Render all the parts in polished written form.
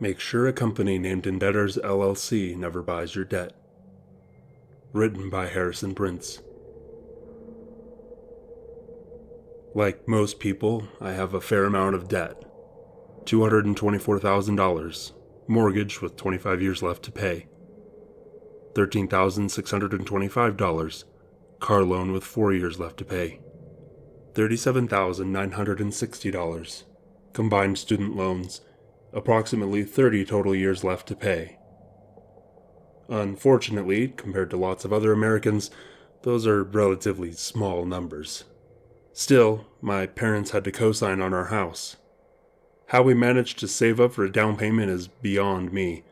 Make sure a company named Indebtors LLC never buys your debt. Written by Harrisonprince. Like most people, I have a fair amount of debt. $224,000, mortgage with 25 years left to pay. $13,625, car loan with 4 years left to pay. $37,960, combined student loans, approximately 30 total years left to pay. Unfortunately, compared to lots of other Americans, those are relatively small numbers. Still, my parents had to co-sign on our house. How we managed to save up for a down payment is beyond me.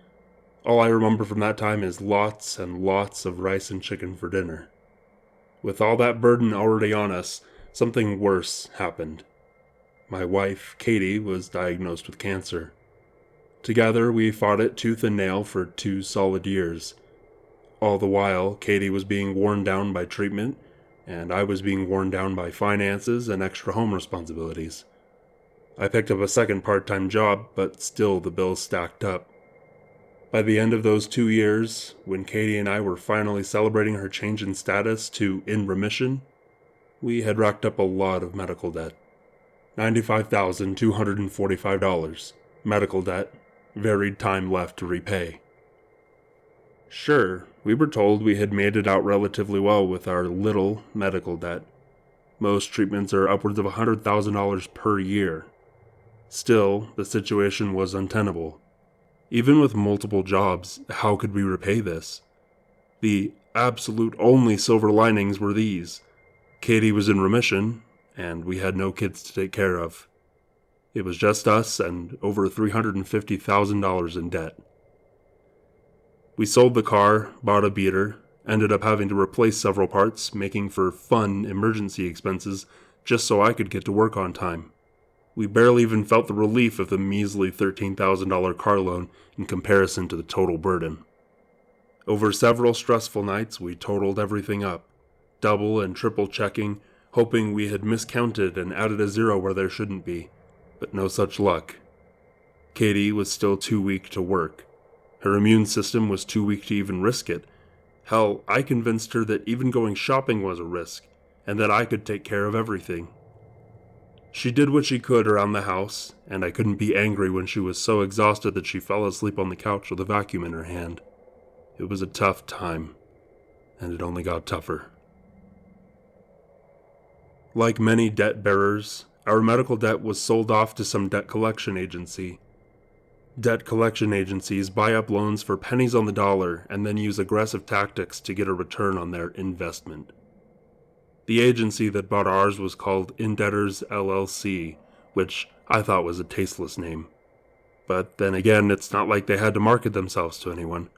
All I remember from that time is lots and lots of rice and chicken for dinner. With all that burden already on us, something worse happened. My wife, Katie, was diagnosed with cancer. Together, we fought it tooth and nail for 2 solid years. All the while, Katie was being worn down by treatment, and I was being worn down by finances and extra home responsibilities. I picked up a second part-time job, but still the bills stacked up. By the end of those 2 years, when Katie and I were finally celebrating her change in status to in remission, we had racked up a lot of medical debt. $95,245, medical debt, varied time left to repay. Sure, we were told we had made it out relatively well with our little medical debt. Most treatments are upwards of $100,000 per year. Still, the situation was untenable. Even with multiple jobs, how could we repay this? The absolute only silver linings were these. Katie was in remission, and we had no kids to take care of. It was just us and over $350,000 in debt. We sold the car, bought a beater, ended up having to replace several parts, making for fun emergency expenses just so I could get to work on time. We barely even felt the relief of the measly $13,000 car loan in comparison to the total burden. Over several stressful nights, we totaled everything up, double and triple checking, hoping we had miscounted and added a zero where there shouldn't be. But no such luck. Katie was still too weak to work. Her immune system was too weak to even risk it. Hell, I convinced her that even going shopping was a risk, and that I could take care of everything. She did what she could around the house, and I couldn't be angry when she was so exhausted that she fell asleep on the couch with a vacuum in her hand. It was a tough time, and it only got tougher. Like many debt bearers, our medical debt was sold off to some debt collection agency. Debt collection agencies buy up loans for pennies on the dollar and then use aggressive tactics to get a return on their investment. The agency that bought ours was called Indebtors LLC, which I thought was a tasteless name. But then again, it's not like they had to market themselves to anyone.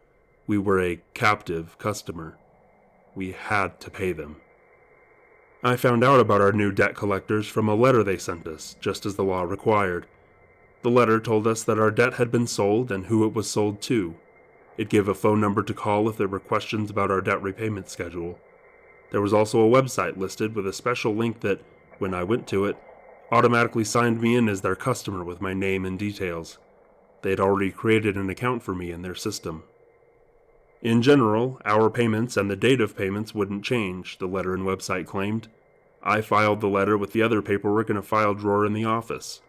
We were a captive customer. We had to pay them. I found out about our new debt collectors from a letter they sent us, just as the law required. The letter told us that our debt had been sold and who it was sold to. It gave a phone number to call if there were questions about our debt repayment schedule. There was also a website listed with a special link that, when I went to it, automatically signed me in as their customer with my name and details. They had already created an account for me in their system. In general, our payments and the date of payments wouldn't change, the letter and website claimed. I filed the letter with the other paperwork in a file drawer in the office.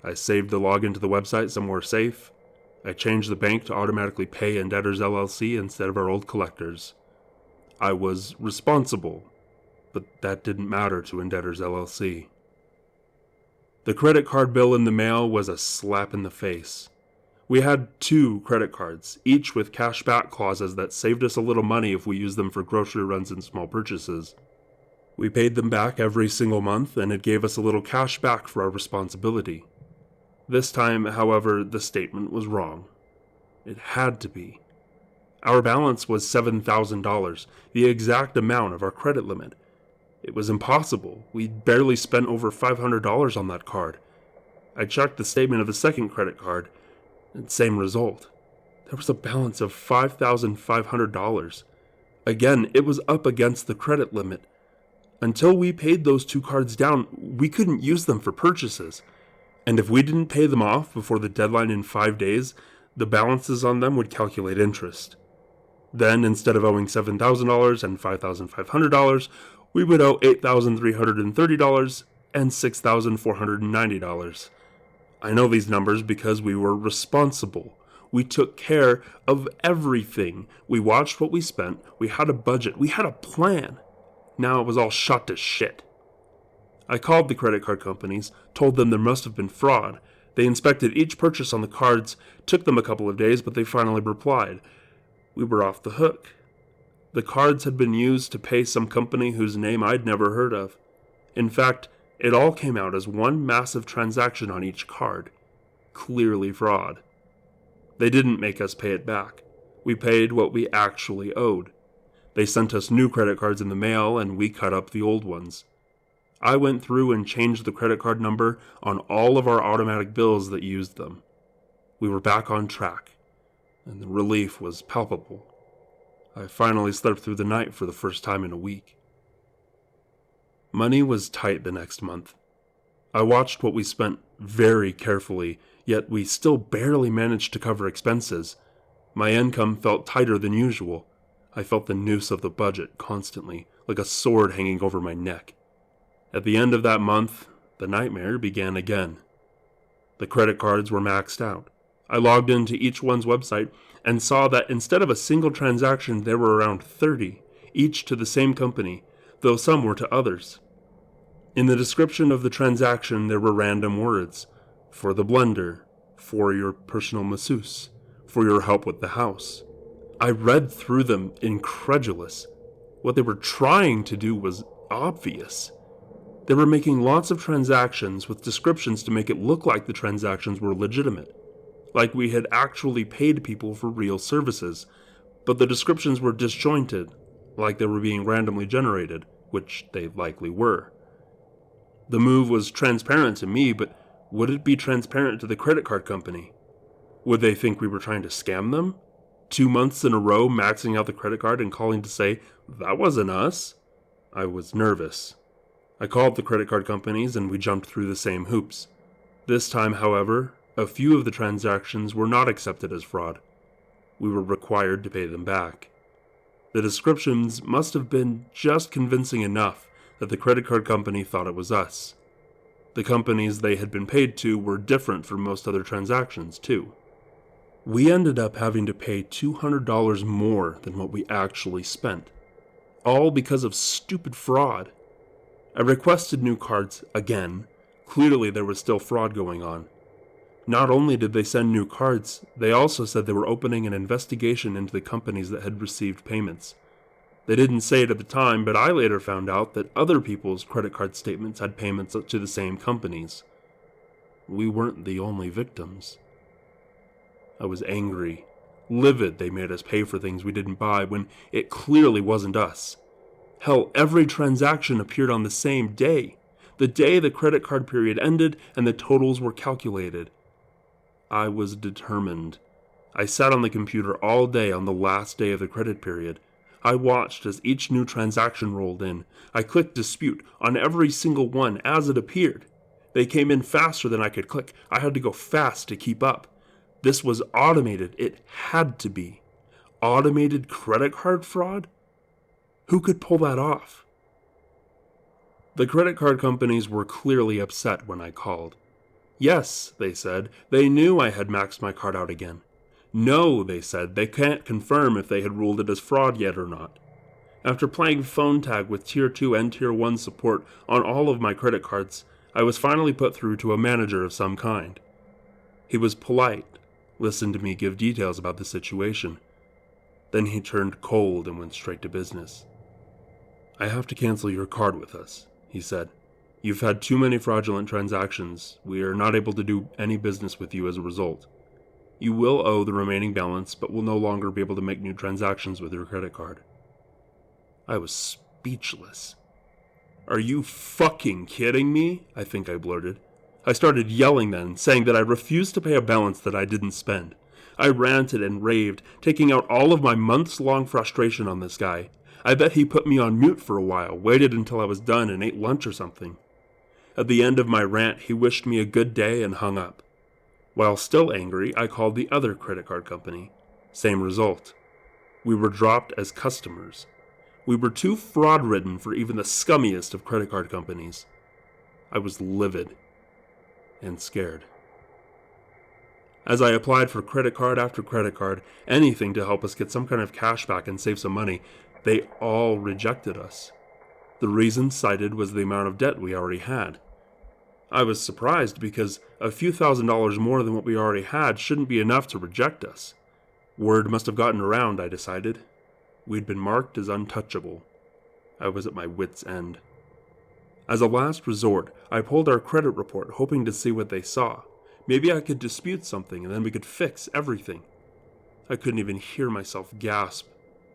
I saved the login to the website somewhere safe. I changed the bank to automatically pay Indebtors LLC instead of our old collectors. I was responsible, but that didn't matter to Indebtors LLC. The credit card bill in the mail was a slap in the face. We had 2 credit cards, each with cashback clauses that saved us a little money if we used them for grocery runs and small purchases. We paid them back every single month, and it gave us a little cash back for our responsibility. This time, however, the statement was wrong. It had to be. Our balance was $7,000, the exact amount of our credit limit. It was impossible. We'd barely spent over $500 on that card. I checked the statement of the second credit card, and same result. There was a balance of $5,500. Again, it was up against the credit limit. Until we paid those 2 cards down, we couldn't use them for purchases. And if we didn't pay them off before the deadline in 5 days, The balances on them would calculate interest. Then, instead of owing $7,000 and $5,500, we would owe $8,330 and $6,490. I know these numbers because we were responsible. We took care of everything. We watched what we spent. We had a budget. We had a plan. Now it was all shot to shit. I called the credit card companies, told them there must have been fraud. They inspected each purchase on the cards. Took them a couple of days, but they finally replied. We were off the hook. The cards had been used to pay some company whose name I'd never heard of. In fact, it all came out as one massive transaction on each card. Clearly fraud. They didn't make us pay it back. We paid what we actually owed. They sent us new credit cards in the mail, and we cut up the old ones. I went through and changed the credit card number on all of our automatic bills that used them. We were back on track, and the relief was palpable. I finally slept through the night for the first time in a week. Money was tight the next month. I watched what we spent very carefully, yet we still barely managed to cover expenses. My income felt tighter than usual. I felt the noose of the budget constantly, like a sword hanging over my neck. At the end of that month, the nightmare began again. The credit cards were maxed out. I logged into each one's website and saw that instead of a single transaction, there were around 30, each to the same company, though some were to others. In the description of the transaction, there were random words. For the blender, for your personal masseuse, for your help with the house. I read through them incredulous. What they were trying to do was obvious. They were making lots of transactions with descriptions to make it look like the transactions were legitimate, like we had actually paid people for real services, but the descriptions were disjointed, like they were being randomly generated, which they likely were. The move was transparent to me, but would it be transparent to the credit card company? Would they think we were trying to scam them? 2 months in a row maxing out the credit card and calling to say, that wasn't us? I was nervous. I called the credit card companies and we jumped through the same hoops. This time, however, a few of the transactions were not accepted as fraud. We were required to pay them back. The descriptions must have been just convincing enough that the credit card company thought it was us. The companies they had been paid to were different from most other transactions, too. We ended up having to pay $200 more than what we actually spent, all because of stupid fraud. I requested new cards again. Clearly there was still fraud going on. Not only did they send new cards, they also said they were opening an investigation into the companies that had received payments. They didn't say it at the time, but I later found out that other people's credit card statements had payments to the same companies. We weren't the only victims. I was angry, livid they made us pay for things we didn't buy when it clearly wasn't us. Hell, every transaction appeared on the same day, the day the credit card period ended and the totals were calculated. I was determined. I sat on the computer all day on the last day of the credit period. I watched as each new transaction rolled in. I clicked dispute on every single one as it appeared. They came in faster than I could click. I had to go fast to keep up. This was automated. It had to be. Automated credit card fraud? Who could pull that off? The credit card companies were clearly upset when I called. Yes, they said, they knew I had maxed my card out again. No, they said, they can't confirm if they had ruled it as fraud yet or not. After playing phone tag with Tier 2 and Tier 1 support on all of my credit cards, I was finally put through to a manager of some kind. He was polite, listened to me give details about the situation. Then he turned cold and went straight to business. I have to cancel your card with us, he said. You've had too many fraudulent transactions. We are not able to do any business with you as a result. You will owe the remaining balance, but will no longer be able to make new transactions with your credit card. I was speechless. Are you fucking kidding me? I think I blurted. I started yelling then, saying that I refused to pay a balance that I didn't spend. I ranted and raved, taking out all of my months-long frustration on this guy. I bet he put me on mute for a while, waited until I was done and ate lunch or something. At the end of my rant, he wished me a good day and hung up. While still angry, I called the other credit card company. Same result. We were dropped as customers. We were too fraud-ridden for even the scummiest of credit card companies. I was livid and scared. As I applied for credit card after credit card, anything to help us get some kind of cash back and save some money, they all rejected us. The reason cited was the amount of debt we already had. I was surprised because a few $1,000s more than what we already had shouldn't be enough to reject us. Word must have gotten around, I decided. We'd been marked as untouchable. I was at my wit's end. As a last resort, I pulled our credit report, hoping to see what they saw. Maybe I could dispute something and then we could fix everything. I couldn't even hear myself gasp.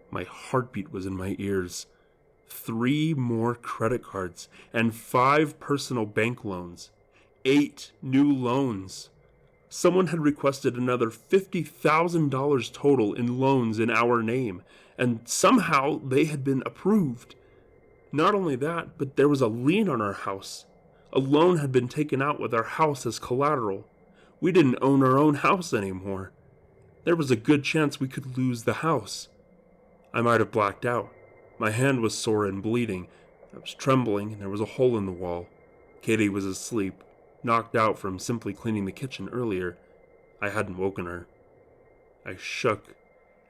My heartbeat was in my ears. 3 more credit cards and 5 personal bank loans. 8 new loans. Someone had requested another $50,000 total in loans in our name, and somehow they had been approved. Not only that, but there was a lien on our house. A loan had been taken out with our house as collateral. We didn't own our own house anymore. There was a good chance we could lose the house. I might have blacked out. My hand was sore and bleeding. I was trembling, and there was a hole in the wall. Katie was asleep, knocked out from simply cleaning the kitchen earlier. I hadn't woken her. I shook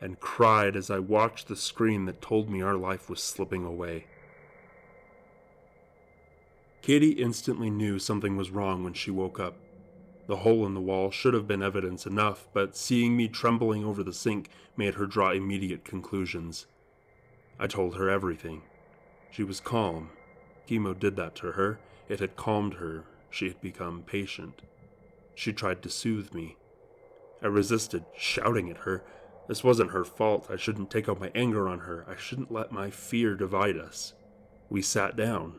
and cried as I watched the screen that told me our life was slipping away. Katie instantly knew something was wrong when she woke up. The hole in the wall should have been evidence enough, but seeing me trembling over the sink made her draw immediate conclusions. I told her everything. She was calm. Chemo did that to her. It had calmed her. She had become patient. She tried to soothe me. I resisted, shouting at her. This wasn't her fault. I shouldn't take out my anger on her. I shouldn't let my fear divide us. We sat down.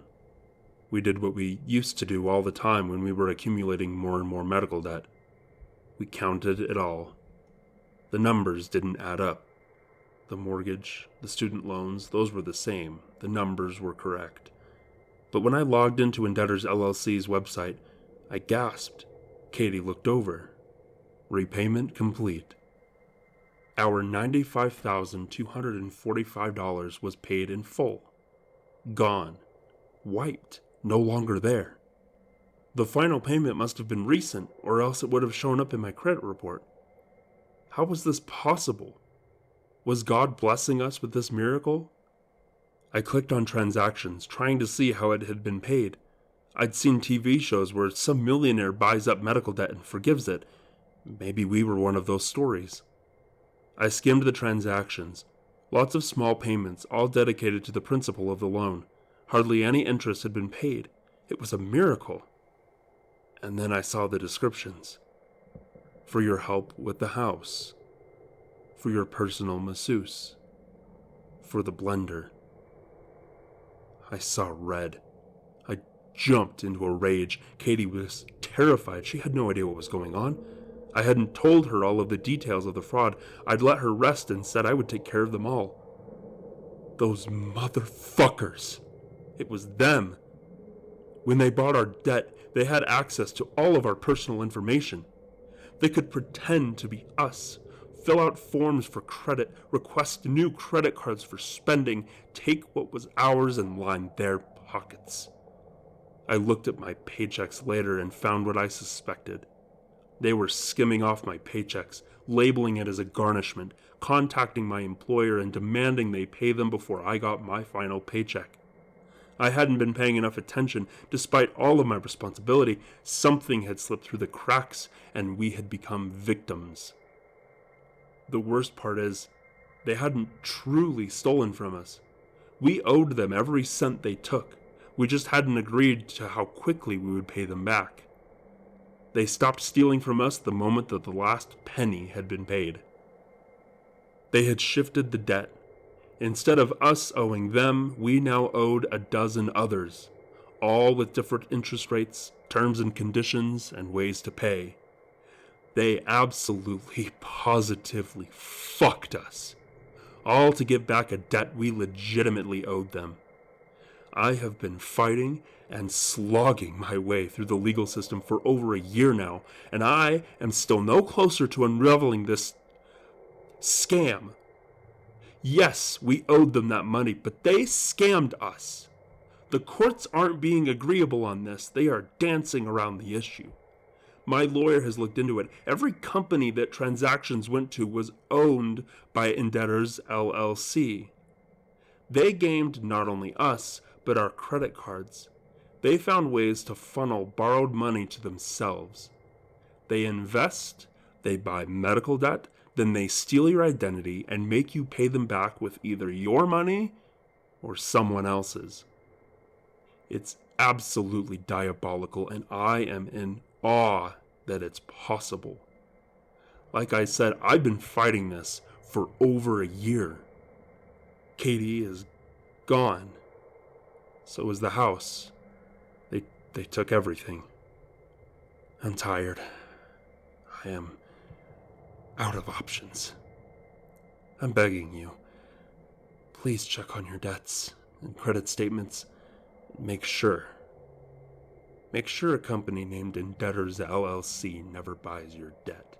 We did what we used to do all the time when we were accumulating more and more medical debt. We counted it all. The numbers didn't add up. The mortgage, the student loans, those were the same. The numbers were correct. But when I logged into Indebtors LLC's website, I gasped. Katie looked over. Repayment complete. Our $95,245 was paid in full. Gone. Wiped. No longer there. The final payment must have been recent, or else it would have shown up in my credit report. How was this possible? Was God blessing us with this miracle? I clicked on transactions, trying to see how it had been paid. I'd seen TV shows where some millionaire buys up medical debt and forgives it. Maybe we were one of those stories. I skimmed the transactions. Lots of small payments, all dedicated to the principal of the loan. Hardly any interest had been paid. It was a miracle. And then I saw the descriptions. For your help with the house. For your personal masseuse. For the blender. I saw red. I jumped into a rage. Katie was terrified. She had no idea what was going on. I hadn't told her all of the details of the fraud. I'd let her rest and said I would take care of them all. Those motherfuckers. It was them. When they bought our debt, they had access to all of our personal information. They could pretend to be us, fill out forms for credit, request new credit cards for spending, take what was ours and line their pockets. I looked at my paychecks later and found what I suspected. They were skimming off my paychecks, labeling it as a garnishment, contacting my employer and demanding they pay them before I got my final paycheck. I hadn't been paying enough attention. Despite all of my responsibility, something had slipped through the cracks, and we had become victims. The worst part is, they hadn't truly stolen from us. We owed them every cent they took. We just hadn't agreed to how quickly we would pay them back. They stopped stealing from us the moment that the last penny had been paid. They had shifted the debt. Instead of us owing them, we now owed a dozen others, all with different interest rates, terms and conditions, and ways to pay. They absolutely, positively fucked us, all to get back a debt we legitimately owed them. I have been fighting and slogging my way through the legal system for over a year now, and I am still no closer to unraveling this scam. Yes, we owed them that money, but they scammed us. The courts aren't being agreeable on this. They are dancing around the issue. My lawyer has looked into it. Every company that transactions went to was owned by Indebtors LLC. They gamed not only us, but our credit cards. They found ways to funnel borrowed money to themselves. They invest, they buy medical debt, then they steal your identity and make you pay them back with either your money or someone else's. It's absolutely diabolical, and I am in awe that it's possible. Like I said, I've been fighting this for over a year. Katie is gone. So is the house. They took everything. I'm tired. I am out of options. I'm begging you, please check on your debts and credit statements. Make sure a company named Indebtors LLC never buys your debt.